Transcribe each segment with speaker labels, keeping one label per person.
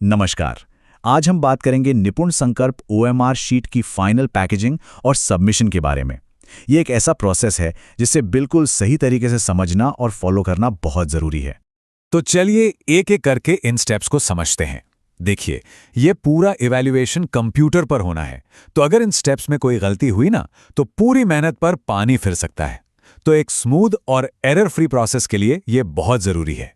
Speaker 1: नमस्कार। आज हम बात करेंगे निपुण संकल्प ओएमआर शीट की फाइनल पैकेजिंग और सबमिशन के बारे में। ये एक ऐसा प्रोसेस है जिसे बिल्कुल सही तरीके से समझना और फॉलो करना बहुत ज़रूरी है।
Speaker 2: तो चलिए एक एक करके इन स्टेप्स को समझते हैं। देखिए, ये पूरा इवैल्यूएशन कंप्यूटर पर होना है, तो अगर इन स्टेप्स में कोई गलती हुई ना, तो पूरी मेहनत पर पानी फिर सकता है। तो एक स्मूथ और एरर फ्री प्रोसेस के लिए ये बहुत ज़रूरी है।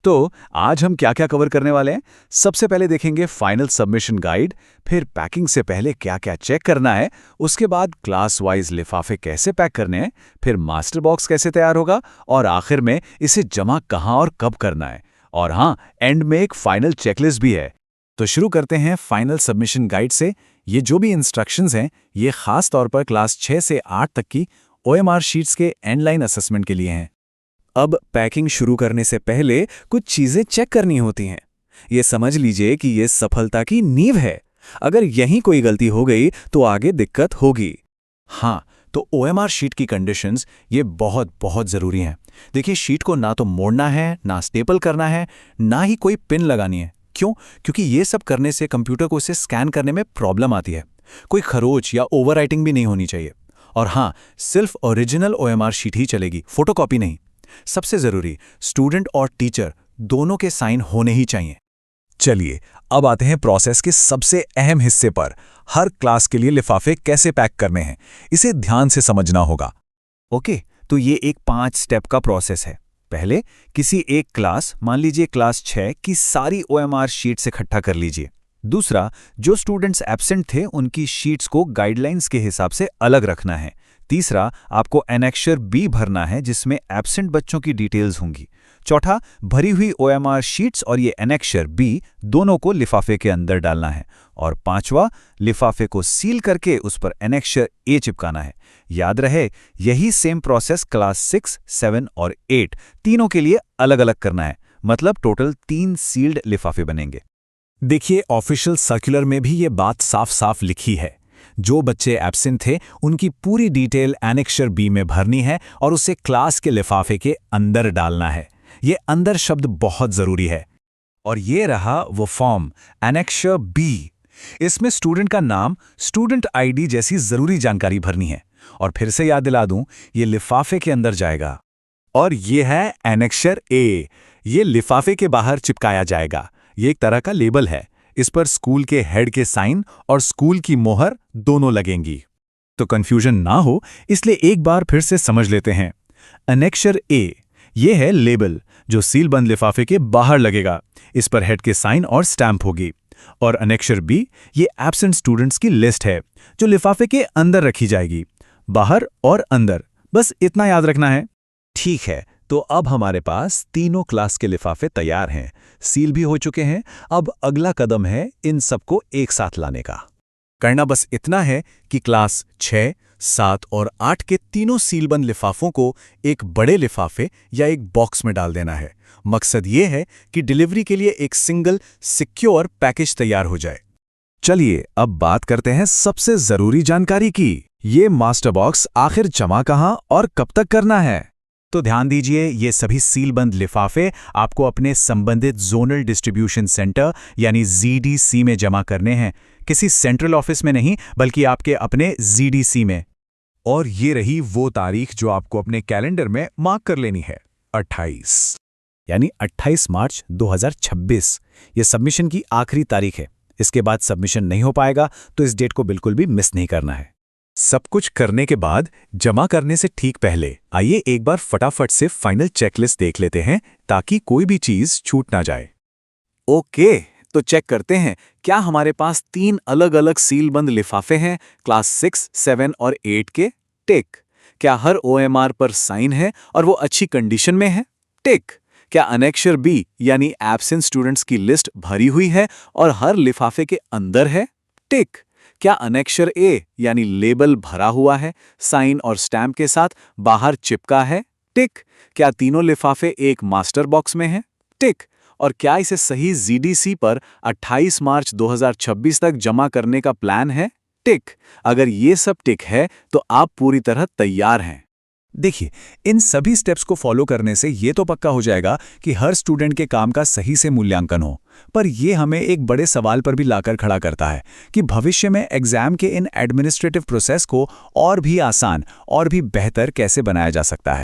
Speaker 1: तो आज हम क्या क्या कवर करने वाले हैं? सबसे पहले देखेंगे फाइनल सबमिशन गाइड, फिर पैकिंग से पहले क्या क्या चेक करना है, उसके बाद क्लास वाइज लिफाफे कैसे पैक करने हैं, फिर मास्टर बॉक्स कैसे तैयार होगा, और आखिर में इसे जमा कहाँ और कब करना है। और हाँ, एंड में एक फाइनल चेकलिस्ट भी है।
Speaker 2: तो शुरू करते हैं फाइनल सबमिशन गाइड से। ये जो भी इंस्ट्रक्शंस हैं, ये खास तौर पर क्लास 6 से 8 तक की ओएमआर शीट्स के एंडलाइन असेसमेंट के लिए हैं।
Speaker 3: अब पैकिंग शुरू करने से पहले कुछ चीजें चेक करनी होती हैं। ये समझ लीजिए कि ये सफलता की नींव है। अगर यहीं कोई गलती हो गई तो आगे दिक्कत होगी।
Speaker 2: हाँ, तो ओएमआर शीट की कंडीशंस ये बहुत बहुत ज़रूरी हैं। देखिए, शीट को ना तो मोड़ना है, ना स्टेपल करना है, ना ही कोई पिन लगानी है। क्यों? क्योंकि ये सब करने से कंप्यूटर को इसे स्कैन करने में प्रॉब्लम आती है। कोई खरोच या ओवरराइटिंग भी नहीं होनी चाहिए। और हाँ, सिर्फ ओरिजिनल ओएमआर शीट ही चलेगी, फोटोकॉपी नहीं। सबसे ज़रूरी, स्टूडेंट और टीचर दोनों के साइन होने ही चाहिए।
Speaker 3: चलिए, अब आते हैं प्रोसेस के सबसे अहम हिस्से पर। हर क्लास के लिए लिफाफे कैसे पैक करने हैं, इसे ध्यान से समझना होगा।
Speaker 1: ओके, तो ये एक 5 स्टेप का प्रोसेस है। पहले किसी एक क्लास, मान लीजिए क्लास 6 की सारी ओएमआर शीट्स इकट्ठा कर लीजिए। दूसरा, जो स्टूडेंट्स एब्सेंट थे उनकी शीट्स को गाइडलाइंस के हिसाब से अलग रखना है। तीसरा, आपको एनेक्शर बी भरना है जिसमें एब्सेंट बच्चों की डिटेल्स होंगी। चौथा, भरी हुई ओएमआर शीट्स और ये एनेक्शर बी दोनों को लिफाफे के अंदर डालना है। और पांचवा, लिफाफे को सील करके उस पर एनेक्शर ए चिपकाना है। याद रहे, यही सेम प्रोसेस क्लास 6, 7 और 8 तीनों के लिए अलग अलग करना है। मतलब टोटल 3 सील्ड लिफाफे बनेंगे।
Speaker 2: देखिए, ऑफिशियल सर्कुलर में भी ये बात साफ साफ लिखी है। जो बच्चे एब्सेंट थे उनकी पूरी डिटेल एनेक्शर बी में भरनी है और उसे क्लास के लिफाफे के अंदर डालना है। ये अंदर शब्द बहुत ज़रूरी है। और ये रहा वो फॉर्म, एनेक्शर बी। इसमें स्टूडेंट का नाम, स्टूडेंट आईडी जैसी ज़रूरी जानकारी भरनी है। और फिर से याद दिला दूं, ये लिफाफे के अंदर जाएगा। और ये है एनेक्शर ए। ये लिफाफे के बाहर चिपकाया जाएगा। ये एक तरह का लेबल है। इस पर स्कूल के हेड के साइन और स्कूल की मोहर दोनों लगेंगी। तो कंफ्यूजन ना हो, इसलिए एक बार फिर से समझ लेते हैं। एनेक्शर ए, ये है लेबल जो सीलबंद लिफाफे के बाहर लगेगा। इस पर हेड के साइन और स्टैंप होगी। और एनेक्शर बी, ये एब्सेंट स्टूडेंट्स की लिस्ट है जो लिफाफे के अंदर रखी जाएगी, बाहर और अंदर। बस इतना याद रखना है।
Speaker 3: ठीक है, तो अब हमारे पास तीनों क्लास के लिफाफे तैयार हैं, सील भी हो चुके हैं। अब अगला कदम है इन सबको एक साथ लाने का।
Speaker 2: करना बस इतना है कि क्लास 6, 7 और 8 के तीनों सीलबंद लिफाफों को एक बड़े लिफाफे या एक बॉक्स में डाल देना है। मकसद ये है कि डिलीवरी के लिए एक सिंगल सिक्योर पैकेज तैयार हो जाए।
Speaker 3: चलिए, अब बात करते हैं सबसे ज़रूरी जानकारी की। ये मास्टर बॉक्स आखिर जमा कहाँ और कब तक करना है?
Speaker 1: तो ध्यान दीजिए, ये सभी सीलबंद लिफाफे आपको अपने संबंधित जोनल डिस्ट्रीब्यूशन सेंटर यानी ZDC में जमा करने हैं। किसी सेंट्रल ऑफिस में नहीं, बल्कि आपके अपने ZDC में।
Speaker 3: और ये रही वो तारीख जो आपको अपने कैलेंडर में मार्क कर लेनी है, 28।
Speaker 1: यानी 28 मार्च 2026। ये सबमिशन की आखिरी तारीख है। इसके बाद सबमिशन नहीं हो पाएगा, तो इस डेट को बिल्कुल भी मिस नहीं करना है।
Speaker 3: सब कुछ करने के बाद जमा करने से ठीक पहले आइए एक बार फटाफट से फाइनल चेकलिस्ट देख लेते हैं, ताकि कोई भी चीज छूट ना जाए।
Speaker 2: ओके, तो चेक करते हैं, क्या हमारे पास 3 अलग अलग सीलबंद लिफाफे हैं क्लास 6, 7 और 8 के? टिक। क्या हर ओएमआर पर साइन है और वो अच्छी कंडीशन में है? टिक। क्या एनेक्शर बी यानी एब्सेंट स्टूडेंट्स की लिस्ट भरी हुई है और हर लिफाफे के अंदर है? टिक। क्या एनेक्शर ए यानी लेबल भरा हुआ है, साइन और स्टैम्प के साथ बाहर चिपका है? टिक। क्या तीनों लिफाफे एक मास्टर बॉक्स में हैं? टिक। और क्या इसे सही ZDC पर 28 मार्च 2026 तक जमा करने का प्लान है? टिक। अगर ये सब टिक है तो आप पूरी तरह तैयार हैं। देखिए, इन सभी स्टेप्स को फॉलो करने से ये तो पक्का हो जाएगा कि हर स्टूडेंट के काम का सही से मूल्यांकन हो। पर ये हमें एक बड़े सवाल पर भी लाकर खड़ा करता है कि भविष्य में एग्जाम के इन एडमिनिस्ट्रेटिव प्रोसेस को और भी आसान और भी बेहतर कैसे बनाया जा सकता है।